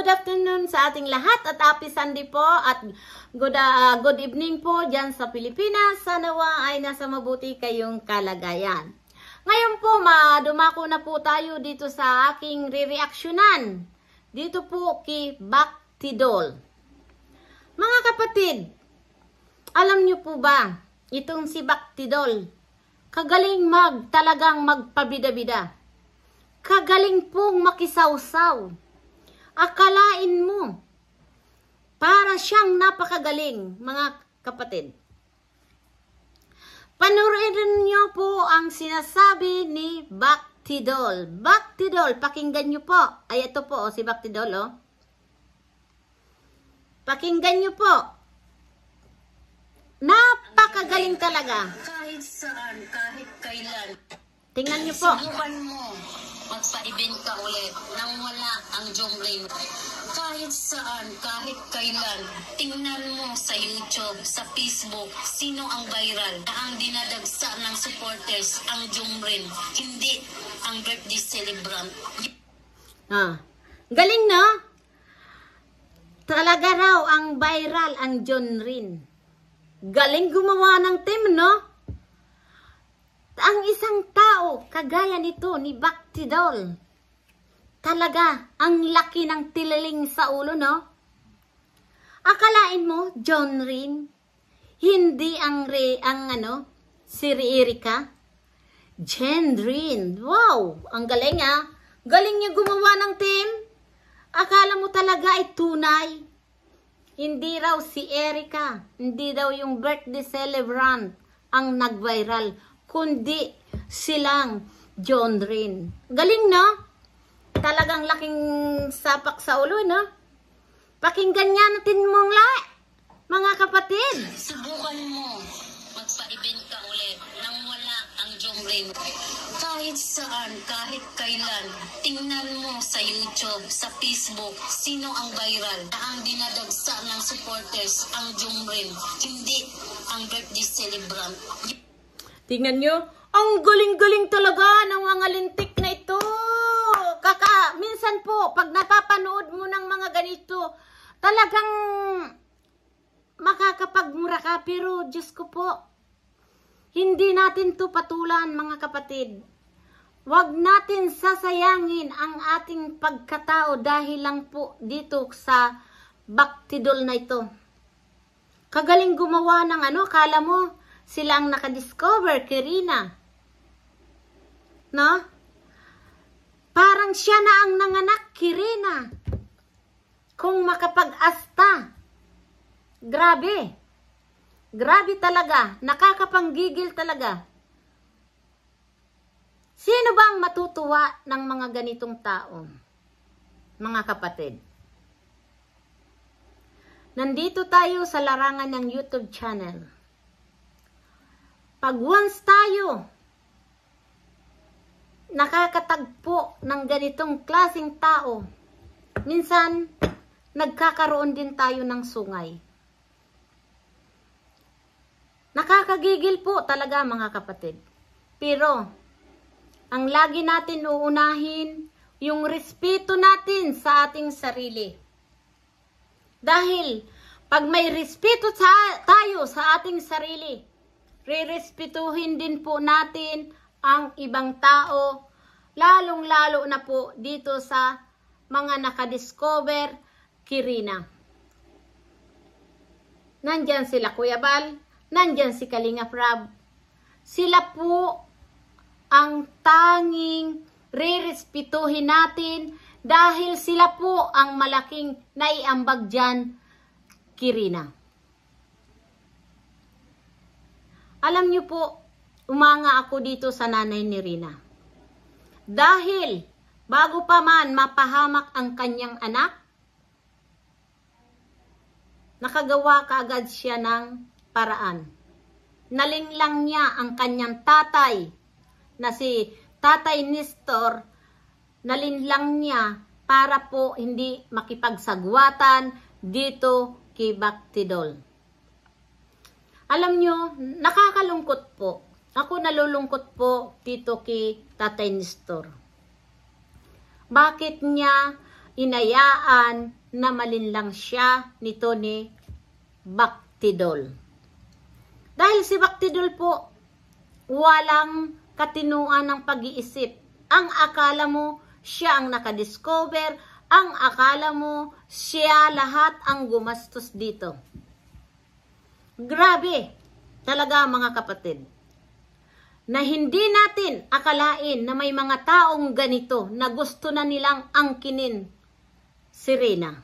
good afternoon sa ating lahat at happy Sunday po at good evening po dyan sa Pilipinas. Sanawa ay nasa mabuti kayong kalagayan. Ngayon po, dumako na po tayo dito sa aking re-reaksyonan. Dito po kay Bactidol. Mga kapatid, alam niyo po ba, itong si Bactidol, kagaling talagang magpabida-bida. Kagaling pong makisawsaw. Akalain mo, para siyang napakagaling, mga kapatid. Panoorin niyo po ang sinasabi ni Bactidol. Bactidol, pakinggan niyo po. Ay, ito po, si Bactidol, oh. Pakinggan niyo po. Napakagaling talaga. Kahit saan, kahit kailan. Tingnan niyo po. Subukan mo. Magpa-event ka ulit nang wala ang Jomrin. Kahit saan, kahit kailan, tingnan mo sa YouTube, sa Facebook, sino ang viral na ang dinadagsa ng supporters ang Jomrin, hindi ang birthday celebrant. Galing, no? Talaga raw ang viral ang Jomrin. Galing gumawa ng team, no? Ang isang tao, kagaya nito ni Bactidol, talaga, ang laki ng tililing sa ulo, no? Akalain mo, Jomrin, hindi si Erika? Jomrin, wow, ang galing, Galing niya gumawa ng team. Akala mo talaga ay tunay. Hindi raw si Erika, hindi daw yung birthday celebrant ang nag-viral, kundi silang Jomrin. Galing, no? Talagang laking sapak sa ulo, no? Pakinggan niya natin mong mga kapatid. Subukan mo. Magpa-event ka ulit nang wala ang Jomrin. Kahit saan, kahit kailan, tingnan mo sa YouTube, sa Facebook, sino ang viral na ang dinadagsa ng supporters ang Jomrin, hindi ang birthday celebrant. Tingnan nyo, ang galing-galing talaga ng mga lintik na ito. Minsan po, pag napapanood mo ng mga ganito, talagang makakapagmura ka. Pero, Diyos ko po, hindi natin to patulan, mga kapatid. Huwag natin sasayangin ang ating pagkatao dahil lang po dito sa Bactidol na ito. Kagaling gumawa ng kala mo, sila ang nakadiscover, Kirina. No? Parang siya na ang nanganak, Kirina. Kung makapag-asta. Grabe. Grabe talaga. Nakakapanggigil talaga. Sino bang matutuwa ng mga ganitong tao? Mga kapatid. Nandito tayo sa larangan ng YouTube channel. Pag once tayo nakakatagpo ng ganitong klaseng tao, minsan nagkakaroon din tayo ng sungay. Nakakagigil po talaga, mga kapatid. Pero ang lagi natin uunahin yung respeto natin sa ating sarili. Dahil pag may respeto tayo sa ating sarili, re-respetuhin din po natin ang ibang tao, lalong-lalo na po dito sa mga nakadiscover, Kirina. Nandyan sila Kuya Bal, nandyan si Kalinga Prab. Sila po ang tanging re-respetuhin natin dahil sila po ang malaking naiambag dyan, Kirina. Alam niyo po, umanga ako dito sa nanay ni Rina. Dahil, bago pa man mapahamak ang kanyang anak, nakagawa kaagad siya ng paraan. Nalinglang niya ang kanyang tatay, na si Tatay Nestor, nalinlang niya para po hindi makipagsagwatan dito kay Bactidol. Alam nyo, nakakalungkot po. Ako nalulungkot po dito kay Tatay Nestor. Bakit niya inayaan na malinlang siya nito ni Bactidol. Dahil si Bactidol po, walang katinuan ng pag-iisip. Ang akala mo, siya ang nakadiscover. Ang akala mo, siya lahat ang gumastos dito. Grabe talaga mga kapatid. Na hindi natin akalain na may mga taong ganito na gusto na nilang angkinin si Rina.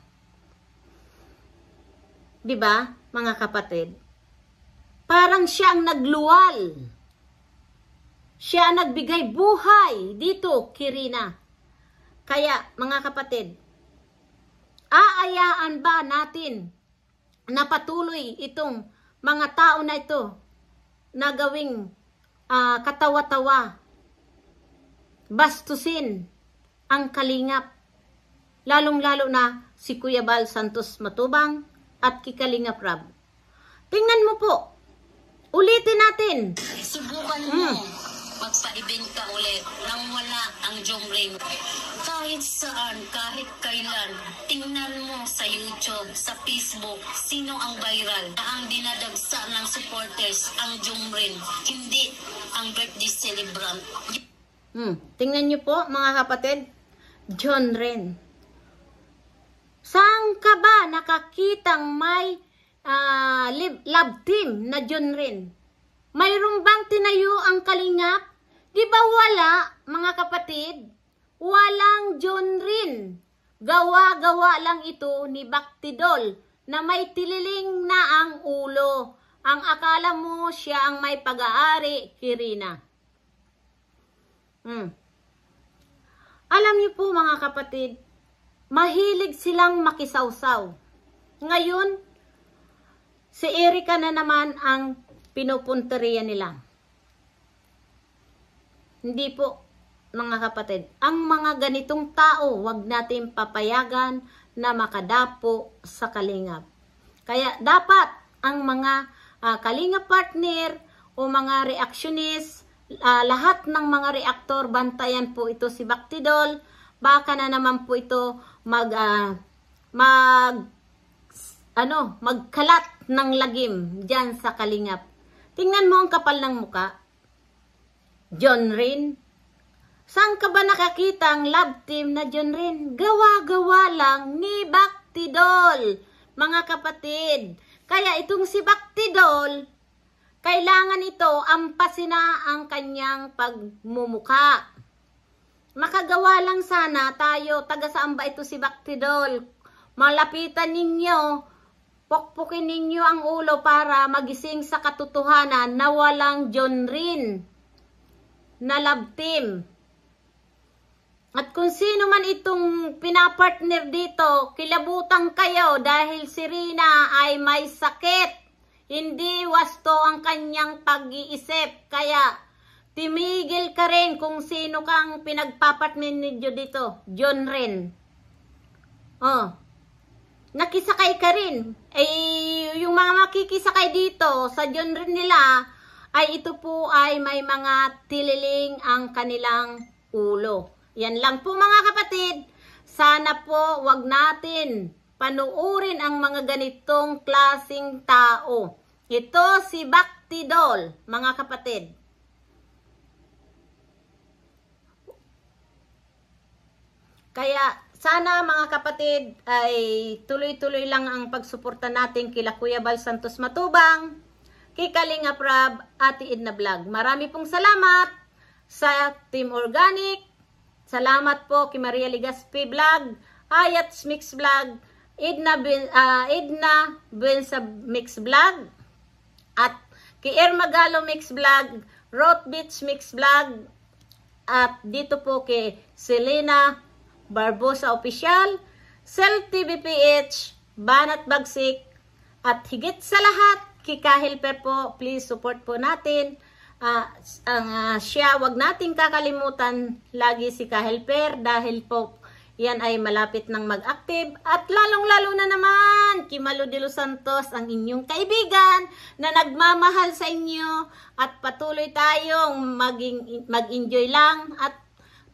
Diba, mga kapatid? Parang siya ang nagluwal. Siya ang nagbigay buhay dito kay Rina. Kaya, mga kapatid, aayaan ba natin na patuloy itong mga tao na ito na gawing katawa-tawa, bastusin ang kalingap, lalong-lalo na si Kuya Bal Santos Matubang at Kalingap Rab. Tingnan mo po, ulitin natin. Subukan mo magpa-event ka ulit nang wala ang Jomrim. Kahit saan, kahit kailan, tingnan mo sa YouTube, sa Facebook, sino ang viral na ang dinadagsa ng supporters, ang Jomrim, hindi ang birthday celebrant. Tingnan nyo po mga kapatid, John Ren. Saan ka ba nakakitang may love team na John Ren? Mayroon bang tinayo ang kalingap? Di ba wala, mga kapatid? Walang John Ren. Gawa-gawa lang ito ni Bactidol na may tililing na ang ulo. Ang akala mo siya ang may pag-aari, Rina. Alam niyo po mga kapatid, mahilig silang makisawsaw. Ngayon, si Erika na naman ang pinupunteriya nila. Hindi po, mga kapatid. Ang mga ganitong tao, wag natin papayagan na makadapo sa kalingap. Kaya dapat ang mga kalingap partner o mga reactionist, lahat ng mga reaktor, bantayan po ito si Bactidol. Baka na naman po ito magkalat ng lagim dyan sa kalingap. Tingnan mo ang kapal ng muka. John Ren. Saan ka ba nakakita ang love team na John Ren? Gawa-gawa lang ni Bactidol, mga kapatid. Kaya itong si Bactidol, kailangan ito ampasin na ang kanyang pagmumuka. Makagawa lang sana tayo, taga saan ba ito si Bactidol? Malapitan ninyo, pukpukin ninyo ang ulo para magising sa katotohanan na walang John Ren na love team. At kung sino man itong pinapartner dito, kilabutan kayo dahil si Rina ay may sakit. Hindi wasto ang kanyang pag-iisip. Kaya timigil ka rin kung sino kang pinagpapartner ninyo dito. John Ren. Nakisakay ka rin. Yung mga makikisakay dito sa John Ren nila, ay ito po ay may mga tililing ang kanilang ulo. Yan lang po mga kapatid. Sana po wag natin panuurin ang mga ganitong klaseng tao. Ito si Bactidol, mga kapatid. Kaya sana mga kapatid ay tuloy-tuloy lang ang pagsuporta natin kila Kuya Bal Santos Matubang, kay Kalingap Rab, Ate Edna Vlog. Marami pong salamat sa Team Organic. Salamat po kay Maria Ligaspi Vlog, Ayats Mix Vlog, Edna Bensa Mix Vlog, at kay Ermagalo Mix Vlog, Roth Beach Mix Vlog, at dito po kay Selena Barbosa Official, Cell TVPH, Banat Bagsik, at higit sa lahat, kay Kahelper po, please support po natin. Siya, wag nating kakalimutan lagi si Kahelper dahil po yan ay malapit ng mag-active. At lalong-lalo na naman, Kimalo de los Santos, ang inyong kaibigan na nagmamahal sa inyo at patuloy tayong mag-enjoy lang at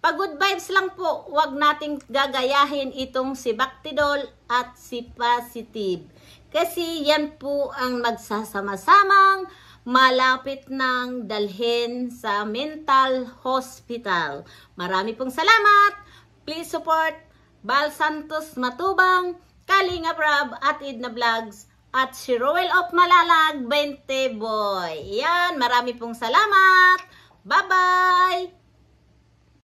Pagod vibes lang po, wag nating gagayahin itong si Bactidol at si Positive. Kasi yan po ang magsasama-samang malapit ng dalhin sa mental hospital. Marami pong salamat. Please support Bal Santos Matubang, Kalinga Prab at Edna Vlogs at si Roel of Malalag 20 Boy. Yan, marami pong salamat. Bye-bye!